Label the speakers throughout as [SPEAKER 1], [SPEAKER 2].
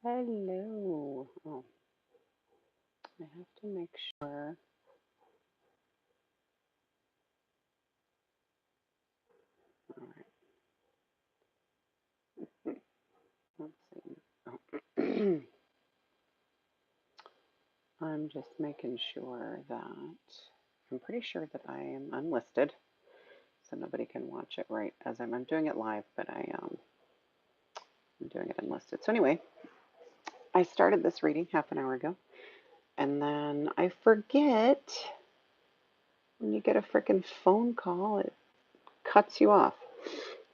[SPEAKER 1] Hello. Oh, I have to make sure. All right. Let's see. Oh. I'm just making sure that I'm pretty sure that I am unlisted, so nobody can watch it right as I'm doing it live, but I'm doing it unlisted. So anyway, I started this reading half an hour ago, and then I forget when you get a freaking phone call, it cuts you off.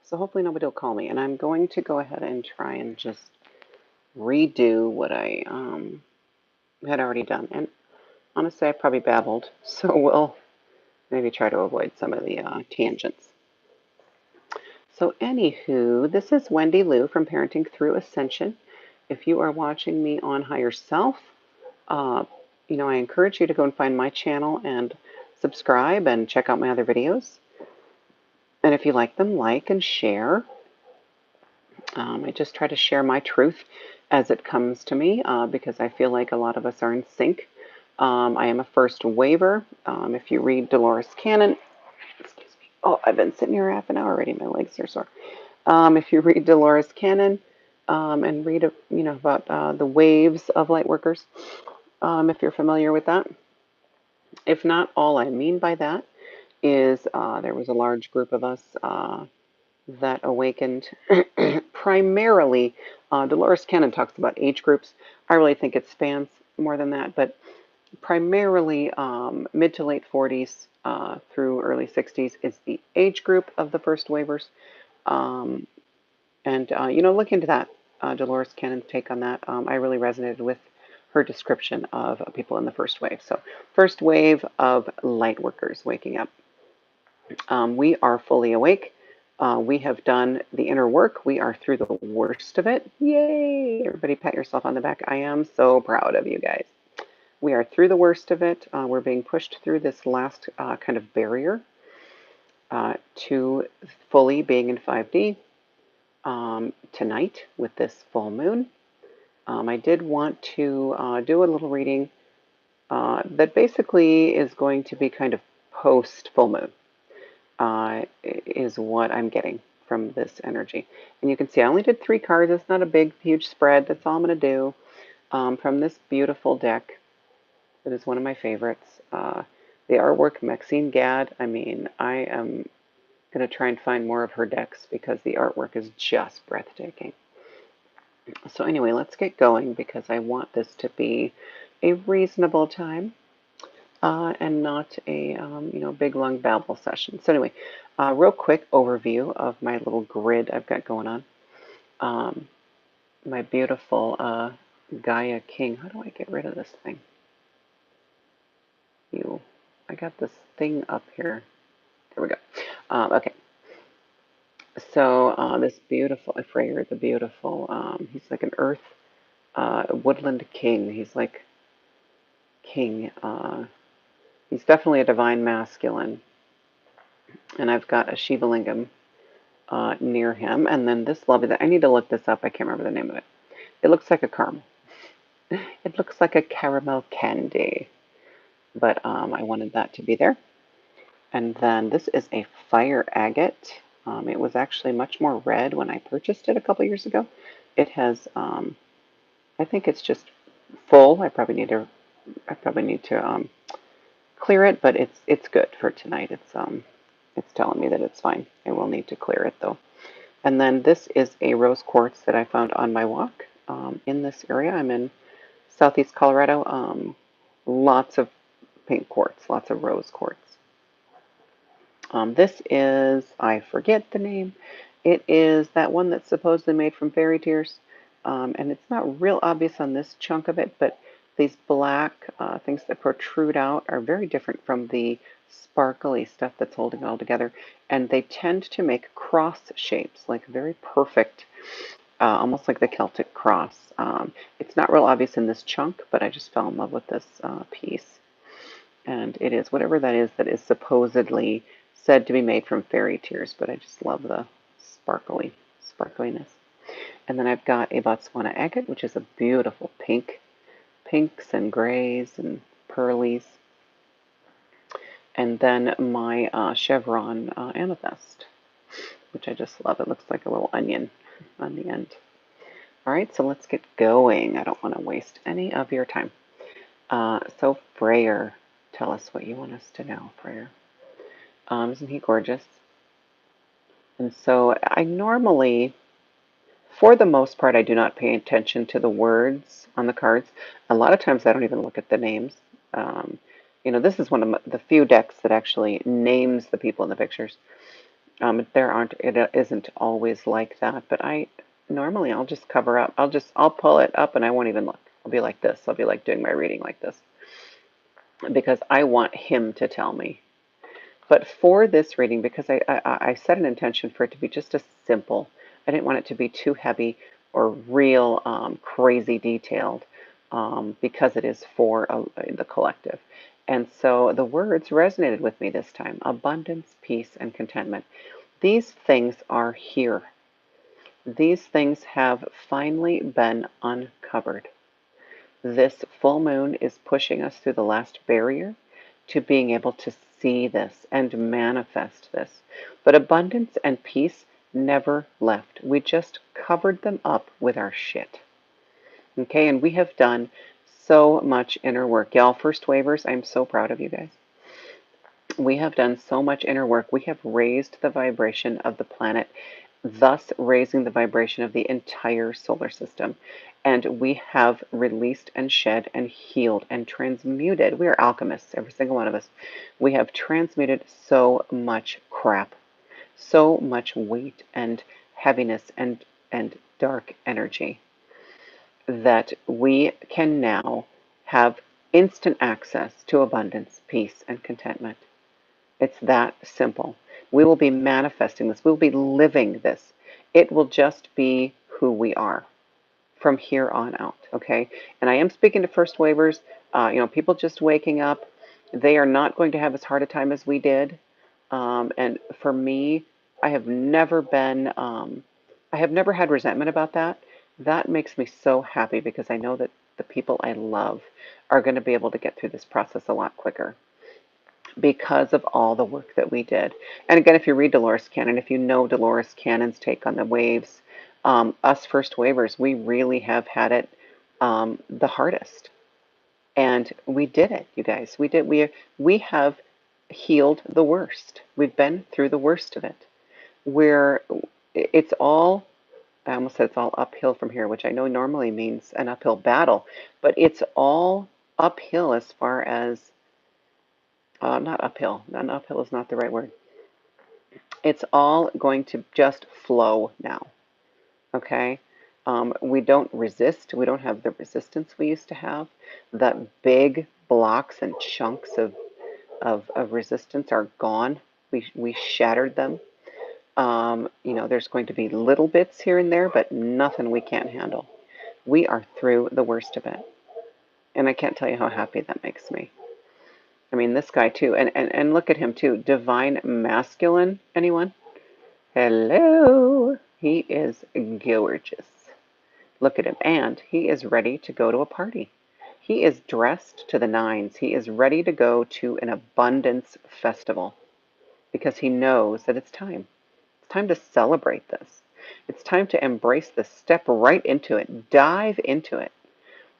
[SPEAKER 1] So hopefully nobody will call me, and I'm going to go ahead and try and just redo what I had already done. And honestly, I probably babbled, so we'll maybe try to avoid some of the tangents. So, anywho, this is Wendy Lou from Parenting Through Ascension. If you are watching me on Higher Self, uh, I encourage you to go and find my channel and subscribe and check out my other videos. And if you like them, like and share. I just try to share my truth as it comes to me because I feel like a lot of us are in sync. I am a first waver. If you read Dolores Cannon, excuse me. Oh, I've been sitting here half an hour already. My legs are sore. If you read Dolores Cannon and read, about the waves of light workers, if you're familiar with that. If not, all I mean by that is there was a large group of us that awakened primarily. Dolores Cannon talks about age groups. I really think it spans more than that, but primarily mid to late 40s through early 60s is the age group of the first waivers. Um, and, look into that. Dolores Cannon's take on that. I really resonated with her description of people in the first wave. So, first wave of light workers waking up. We are fully awake. We have done the inner work. We are through the worst of it. Yay! Everybody pat yourself on the back. I am so proud of you guys. We are through the worst of it. We're being pushed through this last kind of barrier to fully being in 5D tonight with this full moon. I did want to do a little reading that basically is going to be kind of post full moon. Is what I'm getting from this energy. And you can see I only did 3 cards. It's not a big, huge spread. That's all I'm going to do from this beautiful deck. That is one of my favorites. The artwork, Maxine Gadd. I mean, I am going to try and find more of her decks because the artwork is just breathtaking. So anyway, let's get going because I want this to be a reasonable time. And not a big long babble session. So anyway, real quick overview of my little grid I've got going on. My beautiful Gaia King. How do I get rid of this thing? I got this thing up here. There we go. Okay. So this beautiful Freyr, the beautiful. He's like an earth woodland king. He's like king. He's definitely a divine masculine. And I've got a Shiva Lingam near him. And then this lovely, I need to look this up. I can't remember the name of it. It looks like a caramel. It looks like a caramel candy. But I wanted that to be there. And then this is a fire agate. It was actually much more red when I purchased it a couple years ago. It has, I think it's just full. I probably need to clear it, but it's good for tonight. It's telling me that it's fine. I will need to clear it though. And then this is a rose quartz that I found on my walk in this area. I'm in southeast Colorado. Lots of pink quartz, lots of rose quartz. This is, I forget the name. It is that one that's supposedly made from fairy tears. And it's not real obvious on this chunk of it, but these black things that protrude out are very different from the sparkly stuff that's holding it all together. And they tend to make cross shapes, like very perfect, almost like the Celtic cross. It's not real obvious in this chunk, but I just fell in love with this piece. And it is whatever that is supposedly said to be made from fairy tears, but I just love the sparkliness. And then I've got a Botswana agate, which is a beautiful pink, pinks and grays and pearlies. And then my chevron amethyst, which I just love. It looks like a little onion on the end. All right, so let's get going. I don't want to waste any of your time. So Freyr, tell us what you want us to know, Freyr. Isn't he gorgeous? And so I normally, for the most part, I do not pay attention to the words on the cards. A lot of times I don't even look at the names. Um, this is one of the few decks that actually names the people in the pictures. It isn't always like that, but normally I'll just cover up. I'll pull it up and I won't even look. I'll be like this. I'll be like doing my reading like this because I want him to tell me. But for this reading, because I set an intention for it to be just a simple, I didn't want it to be too heavy or real crazy detailed because it is for the collective. And so the words resonated with me this time: abundance, peace, and contentment. These things are here. These things have finally been uncovered. This full moon is pushing us through the last barrier to being able to see this and manifest this. But abundance and peace never left. We just covered them up with our shit. Okay, and we have done so much inner work. Y'all, first wavers, I'm so proud of you guys. We have done so much inner work. We have raised the vibration of the planet, thus raising the vibration of the entire solar system. And we have released and shed and healed and transmuted. We are alchemists, every single one of us. We have transmuted so much crap, so much weight and heaviness and dark energy that we can now have instant access to abundance, peace, and contentment. It's that simple. We will be manifesting this. We'll be living this. It will just be who we are from here on out, okay? And I am speaking to first wavers, people just waking up. They are not going to have as hard a time as we did. And for me, I have never had resentment about that. That makes me so happy because I know that the people I love are going to be able to get through this process a lot quicker because of all the work that we did. And again, if you read Dolores Cannon, if you know Dolores Cannon's take on the waves, us first wavers, we really have had it the hardest. And we did it, you guys. We did. We have healed the worst. We've been through the worst of it. Where it's all, I almost said it's all uphill from here, which I know normally means an uphill battle, but it's all uphill as far as not uphill. Not uphill is not the right word. It's all going to just flow now. Okay? We don't resist. We don't have the resistance we used to have. The big blocks and chunks of resistance are gone. We shattered them. There's going to be little bits here and there, but nothing we can't handle. We are through the worst of it. And I can't tell you how happy that makes me. I mean, this guy too, and look at him too. Divine masculine, anyone? Hello. He is gorgeous. Look at him. And he is ready to go to a party. He is dressed to the nines. He is ready to go to an abundance festival because he knows that it's time. It's time to celebrate this. It's time to embrace this, step right into it, dive into it,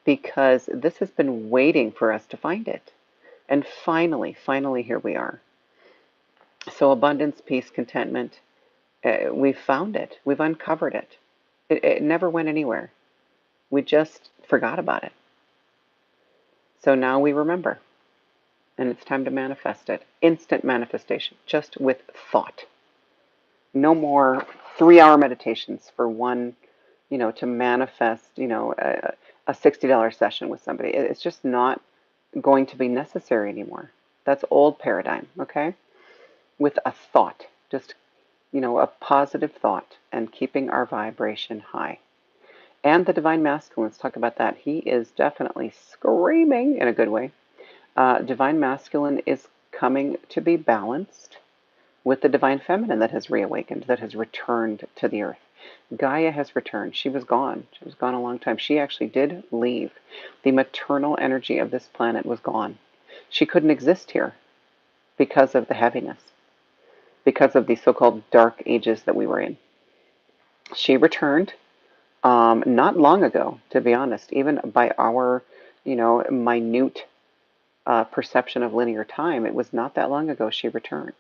[SPEAKER 1] because this has been waiting for us to find it. And finally, here we are. So abundance, peace, contentment, we've found it. We've uncovered it. It never went anywhere. We just forgot about it. So now we remember. And it's time to manifest it. Instant manifestation, just with thought. No more 3-hour meditations for one, to manifest, a $60 session with somebody. It's just not going to be necessary anymore. That's old paradigm, okay? With a thought, just, a positive thought and keeping our vibration high. And the divine masculine, let's talk about that. He is definitely screaming in a good way. Divine masculine is coming to be balanced with the divine feminine that has reawakened, that has returned to the earth. Gaia has returned. She was gone. She was gone a long time. She actually did leave. The maternal energy of this planet was gone. She couldn't exist here because of the heaviness, because of the so-called dark ages that we were in. She returned not long ago, to be honest, even by our, minute perception of linear time. It was not that long ago she returned.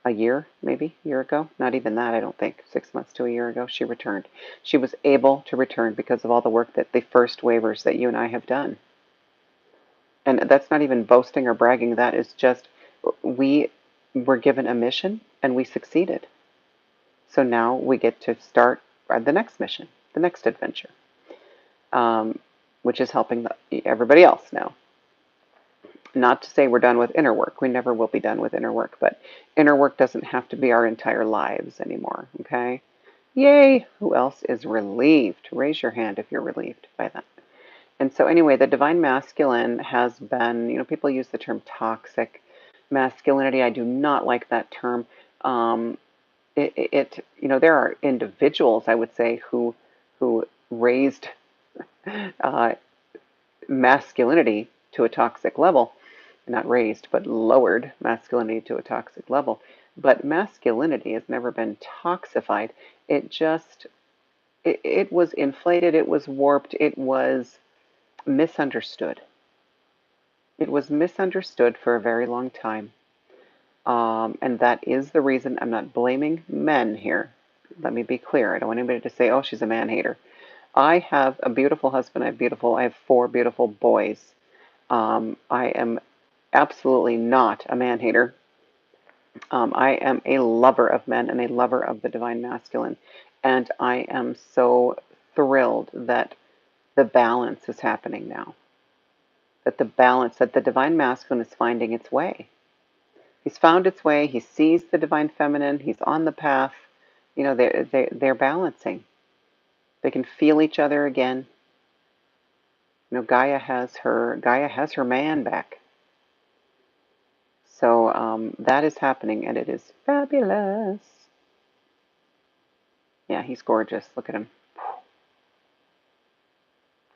[SPEAKER 1] A year, maybe, a year ago. Not even that, I don't think. 6 months to a year ago, she returned. She was able to return because of all the work that the first waivers that you and I have done. And that's not even boasting or bragging. That is just, we were given a mission and we succeeded. So now we get to start the next mission, the next adventure, which is helping everybody else now. Not to say we're done with inner work. We never will be done with inner work, but inner work doesn't have to be our entire lives anymore, okay? Yay! Who else is relieved? Raise your hand if you're relieved by that. And so anyway, the divine masculine has been, people use the term toxic masculinity. I do not like that term. There are individuals, I would say, who raised masculinity to a toxic level. Not raised, but lowered masculinity to a toxic level. But masculinity has never been toxified. It was inflated, it was warped, it was misunderstood. It was misunderstood for a very long time. And that is the reason. I'm not blaming men here. Let me be clear. I don't want anybody to say, oh, she's a man hater. I have a beautiful husband. I have 4 beautiful boys. I am absolutely not a man hater. I am a lover of men and a lover of the divine masculine. And I am so thrilled that the balance is happening now. That the divine masculine is finding its way. He's found its way. He sees the divine feminine. He's on the path. They're balancing. They can feel each other again. Gaia has her man back. So that is happening, and it is fabulous. Yeah, he's gorgeous. Look at him.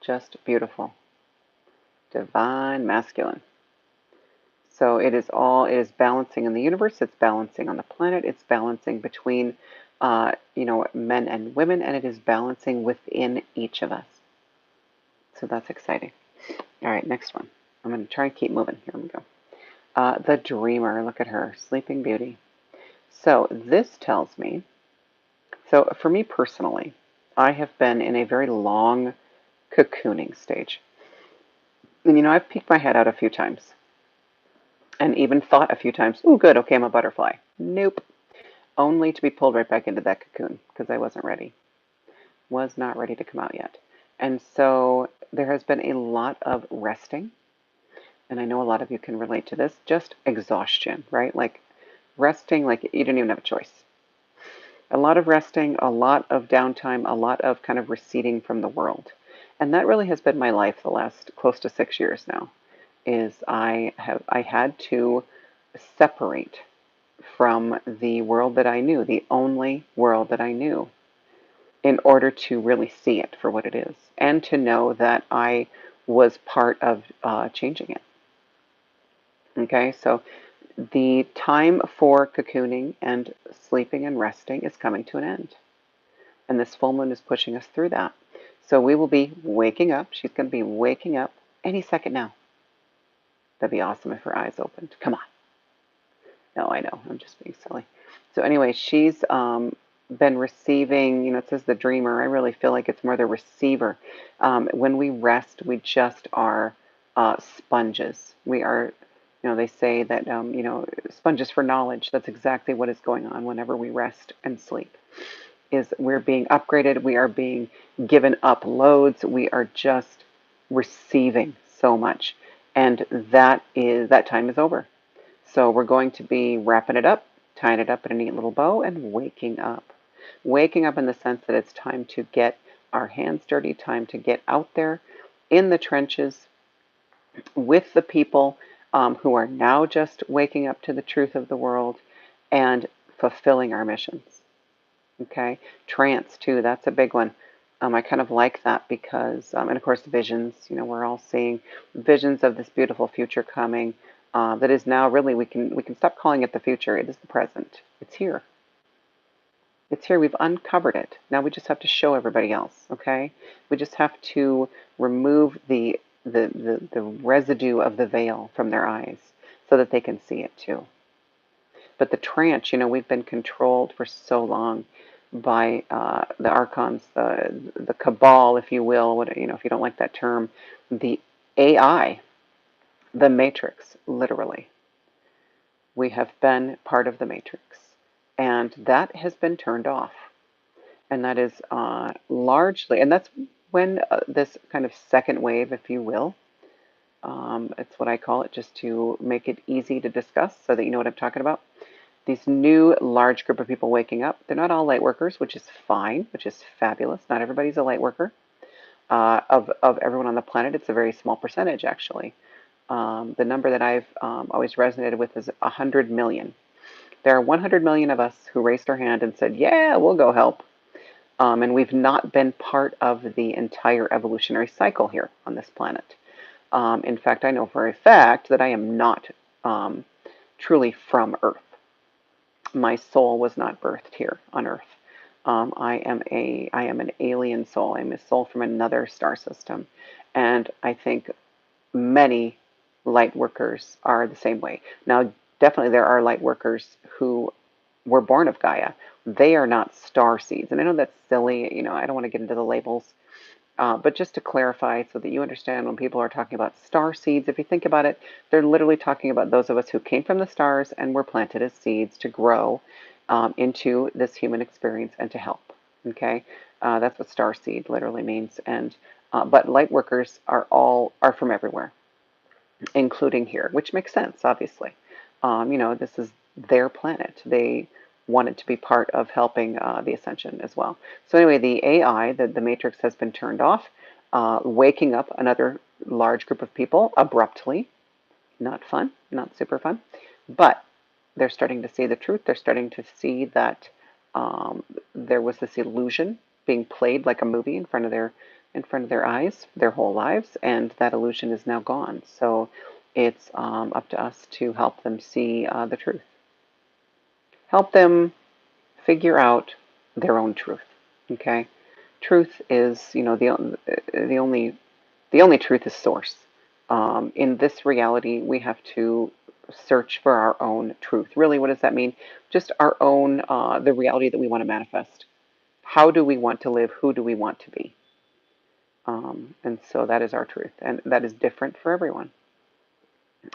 [SPEAKER 1] Just beautiful. Divine masculine. So it is balancing in the universe. It's balancing on the planet. It's balancing between, men and women, and it is balancing within each of us. So that's exciting. All right, next one. I'm going to try and keep moving. Here we go. The dreamer. Look at her. Sleeping Beauty. So this tells me, so for me personally, I have been in a very long cocooning stage. And I've peeked my head out a few times and even thought a few times, oh, good, okay, I'm a butterfly. Nope. Only to be pulled right back into that cocoon because I wasn't ready. Was not ready to come out yet. And so there has been a lot of resting. And I know a lot of you can relate to this, just exhaustion, right? Like resting, like you didn't even have a choice. A lot of resting, a lot of downtime, a lot of kind of receding from the world. And that really has been my life the last close to 6 years now, is I had to separate from the world that I knew, the only world that I knew, in order to really see it for what it is, and to know that I was part of changing it. Okay, so the time for cocooning and sleeping and resting is coming to an end. And this full moon is pushing us through that. So we will be waking up. She's going to be waking up any second now. That'd be awesome if her eyes opened. Come on. No, I know. I'm just being silly. So anyway, she's been receiving, it says the dreamer. I really feel like it's more the receiver. When we rest, we just are sponges. We are, they say that, sponges for knowledge. That's exactly what is going on whenever we rest and sleep. Is we're being upgraded. We are being given up loads. We are just receiving so much. And that time is over. So we're going to be wrapping it up, tying it up in a neat little bow, and waking up. Waking up in the sense that it's time to get our hands dirty, time to get out there in the trenches with the people who are now just waking up to the truth of the world and fulfilling our missions. Okay. Trance too, that's a big one. I kind of like that because, and of course, visions, we're all seeing visions of this beautiful future coming, that is now really, we can stop calling it the future. It is the present. It's here. It's here. We've uncovered it. Now we just have to show everybody else. Okay. We just have to remove the residue of the veil from their eyes so that they can see it too. But the trance, we've been controlled for so long by the archons, the cabal, if you will. If you don't like that term, the AI, the matrix, literally. We have been part of the matrix, and that has been turned off. And that is largely, and that's when this kind of second wave, if you will, it's what I call it, just to make it easy to discuss so that you know what I'm talking about. These new large group of people waking up. They're not all light workers, which is fine, which is fabulous. Not everybody's a light worker. Of everyone on the planet, it's a very small percentage, actually. The number that I've always resonated with is 100 million. There are 100 million of us who raised our hand and said, yeah, we'll go help. And we've not been part of the entire evolutionary cycle here on this planet. In fact, I know for a fact that I am not truly from Earth. My soul was not birthed here on Earth. I am an alien soul. I'm a soul from another star system, and I think many light workers are the same way. Now, definitely there are light workers who were born of Gaia. They are not star seeds, and I know that's silly. I don't want to get into the labels, but just to clarify so that you understand when people are talking about star seeds, if you think about it, they're literally talking about those of us who came from the stars and were planted as seeds to grow into this human experience and to help. Okay, that's what star seed literally means. And but light workers are from everywhere, including here, which makes sense, obviously. This is their planet. They wanted to be part of helping the ascension as well. So anyway, the AI, the matrix has been turned off, waking up another large group of people abruptly. Not fun, not super fun, but they're starting to see the truth. They're starting to see that there was this illusion being played like a movie in front of their eyes their whole lives, and that illusion is now gone. So it's up to us to help them see the truth, help them figure out their own truth. Okay, truth is, the only truth is source. In this reality, we have to search for our own truth. Really, what does that mean? Just our own, the reality that we want to manifest. How do we want to live? Who do we want to be? And so that is our truth, and that is different for everyone.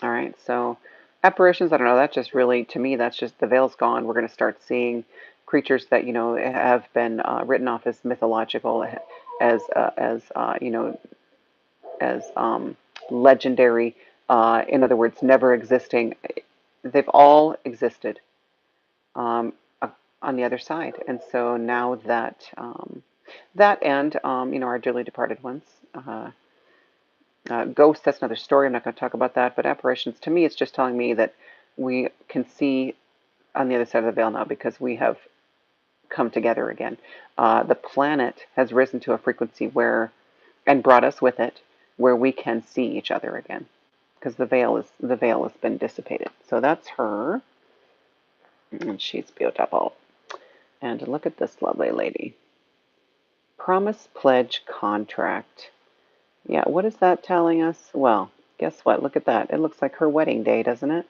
[SPEAKER 1] All right, so apparitions, I don't know, that's just really, to me, that's just the veil's gone. We're going to start seeing creatures that, have been written off as mythological, as legendary, in other words, never existing. They've all existed um, on the other side. And so now that and, our dearly departed ones, ghosts, that's another story. I'm not going to talk about that. But apparitions, to me, it's just telling me that we can see on the other side of the veil now because we have come together again. The planet has risen to a frequency and brought us with it, where we can see each other again because the veil has been dissipated. So that's her, and she's beautiful. And look at this lovely lady. Promise, pledge, contract. Yeah, what is that telling us? Well, guess what? Look at that. It looks like her wedding day, doesn't it?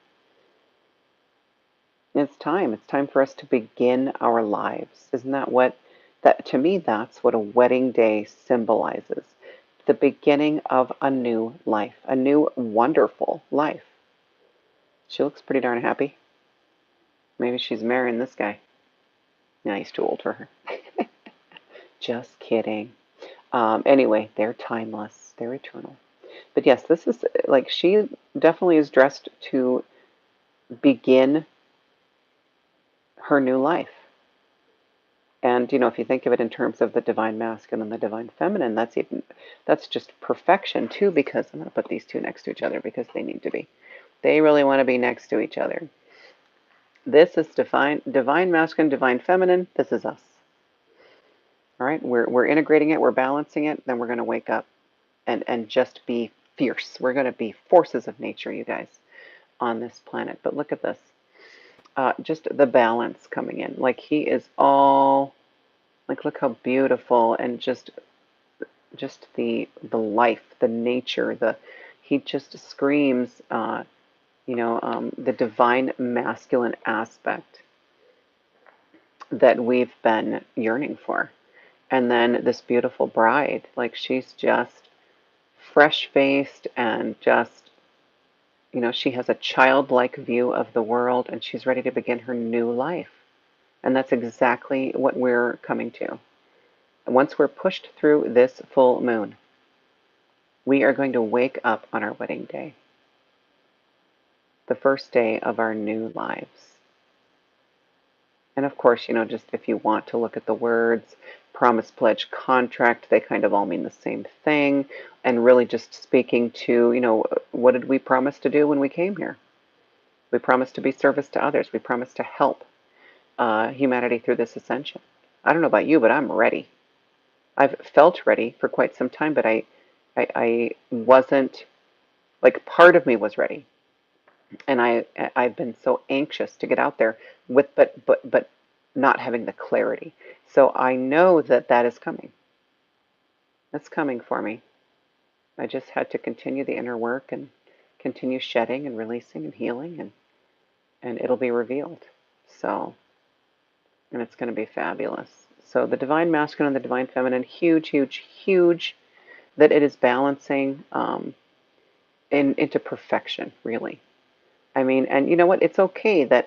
[SPEAKER 1] It's time. It's time for us to begin our lives. Isn't that to me, that's what a wedding day symbolizes. The beginning of a new life, a new wonderful life. She looks pretty darn happy. Maybe she's marrying this guy. No, he's too old for her. Just kidding. Anyway, they're timeless. They're eternal. But yes, this is like she definitely is dressed to begin her new life. And if you think of it in terms of the divine masculine and the divine feminine, that's just perfection too, because I'm going to put these two next to each other because they need to be. They really want to be next to each other. This is divine masculine, divine feminine. This is us. All right, we're integrating it, we're balancing it, then we're going to wake up and just be fierce. We're going to be forces of nature, you guys, on this planet. But look at this. Just the balance coming in. Like he is all like look how beautiful and just the life, the nature, the he just screams the divine masculine aspect that we've been yearning for. And then this beautiful bride, like she's just fresh faced and just, she has a childlike view of the world and she's ready to begin her new life. And that's exactly what we're coming to. Once we're pushed through this full moon, we are going to wake up on our wedding day, the first day of our new lives. And of course, just if you want to look at the words, promise, pledge, contract, they kind of all mean the same thing. And really just speaking to, what did we promise to do when we came here? We promised to be service to others. We promised to help humanity through this ascension. I don't know about you, but I'm ready. I've felt ready for quite some time, but I wasn't, like part of me was ready. And I've been so anxious to get out there with but not having the clarity. So I know that that is coming. That's coming for me. I just had to continue the inner work and continue shedding and releasing and healing and it'll be revealed. So and it's going to be fabulous. So the divine masculine and the divine feminine, huge, huge, huge. That it is balancing into perfection, really. I mean, and you know what? It's okay that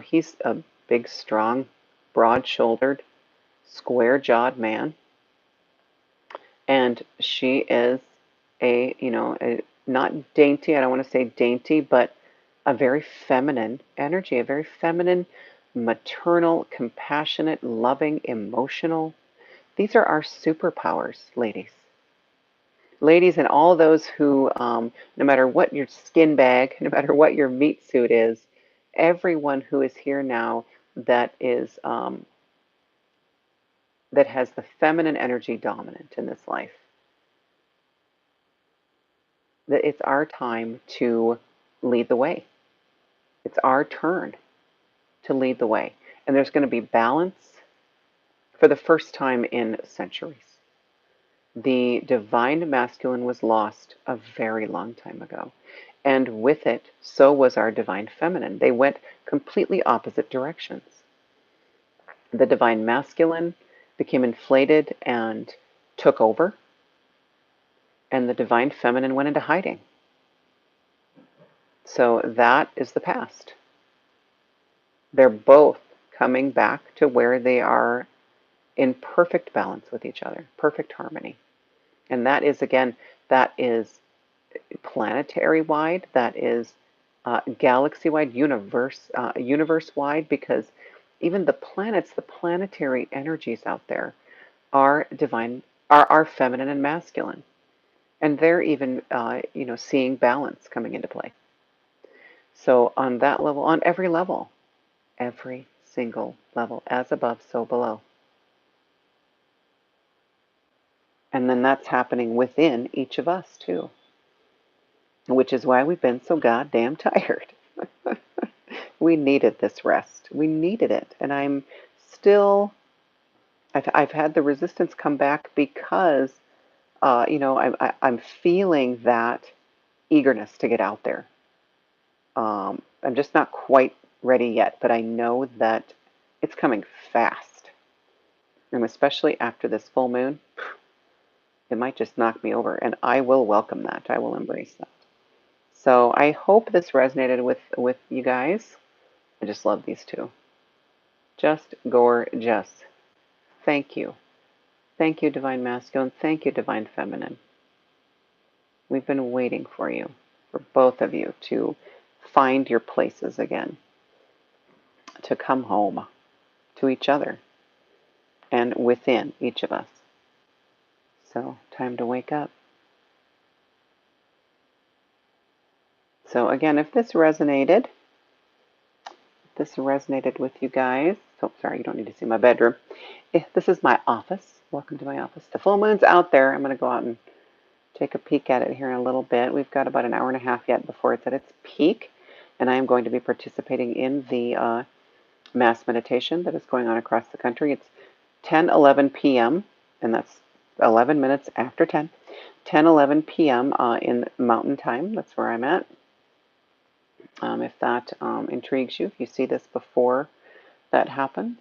[SPEAKER 1] he's a big, strong, broad-shouldered, square-jawed man, and she is not dainty. I don't want to say dainty, but a very feminine energy, a very feminine, maternal, compassionate, loving, emotional. These are our superpowers, ladies. Ladies and all those who, no matter what your skin bag, no matter what your meat suit is, everyone who is here now that is that has the feminine energy dominant in this life, that it's our time to lead the way. It's our turn to lead the way. And there's going to be balance for the first time in centuries. The divine masculine was lost a very long time ago. And with it, so was our divine feminine. They went completely opposite directions. The divine masculine became inflated and took over, and the divine feminine went into hiding. So that is the past. They're both coming back to where they are in perfect balance with each other, perfect harmony. And that is, again, that is planetary wide, that is galaxy wide, universe wide, because even the planets, the planetary energies out there are divine, are feminine and masculine. And they're even, seeing balance coming into play. So on that level, on every single level, as above, so below. And then that's happening within each of us too, which is why we've been so goddamn tired. We needed this rest. We needed it. And I'm still, I've had the resistance come back because, I'm feeling that eagerness to get out there. I'm just not quite ready yet, but I know that it's coming fast. And especially after this full moon, it might just knock me over. And I will welcome that. I will embrace that. So I hope this resonated with you guys. I just love these two. Just gorgeous. Thank you. Thank you, Divine Masculine. Thank you, Divine Feminine. We've been waiting for you, for both of you to find your places again, to come home to each other and within each of us. So, time to wake up. So again, if this resonated with you guys, So sorry, you don't need to see my bedroom. This is my office. Welcome to my office. The full moon's out there. I'm going to go out and take a peek at it here in a little bit. We've got about an hour and a half yet before it's at its peak, and I am going to be participating in the mass meditation that is going on across the country. It's 10:11 p.m., and that's 11 minutes after 10. 10:11 p.m. In Mountain Time. That's where I'm at. If that intrigues you, if you see this before that happens,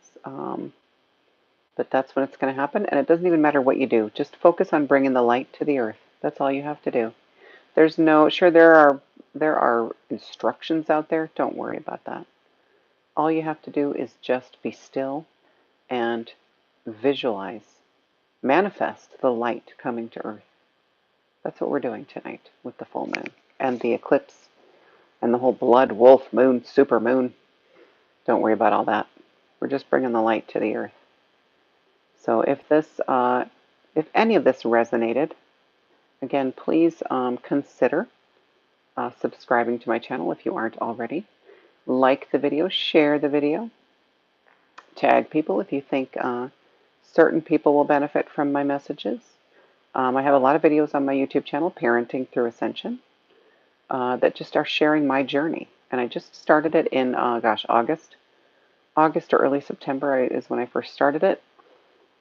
[SPEAKER 1] but that's when it's going to happen, and it doesn't even matter what you do. Just focus on bringing the light to the earth. That's all you have to do. There's no, sure, there are instructions out there. Don't worry about that. All you have to do is just be still and visualize, manifest the light coming to earth. That's what we're doing tonight with the full moon and the eclipse and the whole blood, wolf, moon, super moon. Don't worry about all that. We're just bringing the light to the earth. So if any of this resonated, again, please consider subscribing to my channel if you aren't already. Like the video, share the video, tag people if you think certain people will benefit from my messages. I have a lot of videos on my YouTube channel, Parenting Through Ascension, that just are sharing my journey. And I just started it in, August or early September is when I first started it.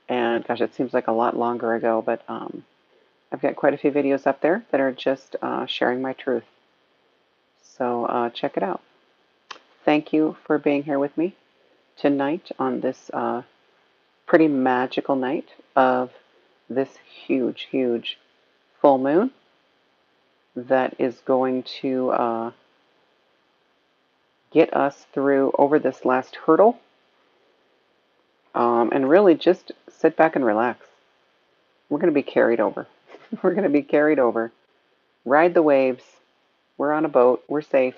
[SPEAKER 1] And gosh, it seems like a lot longer ago, but I've got quite a few videos up there that are just sharing my truth. So check it out. Thank you for being here with me tonight on this pretty magical night of this huge, huge full moon that is going to get us through over this last hurdle. And really just sit back and relax. We're going to be carried over. We're going to be carried over. Ride the waves. We're on a boat. We're safe.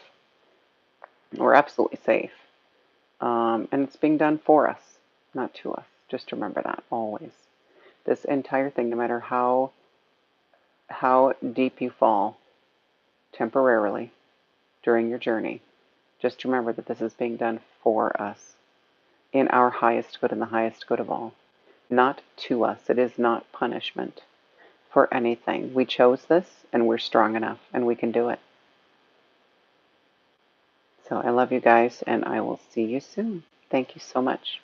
[SPEAKER 1] We're absolutely safe. And it's being done for us, not to us. Just remember that always. This entire thing, no matter how deep you fall temporarily during your journey, just remember that this is being done for us in our highest good and the highest good of all. Not to us. It is not punishment for anything. We chose this and we're strong enough and we can do it. So I love you guys and I will see you soon. Thank you so much.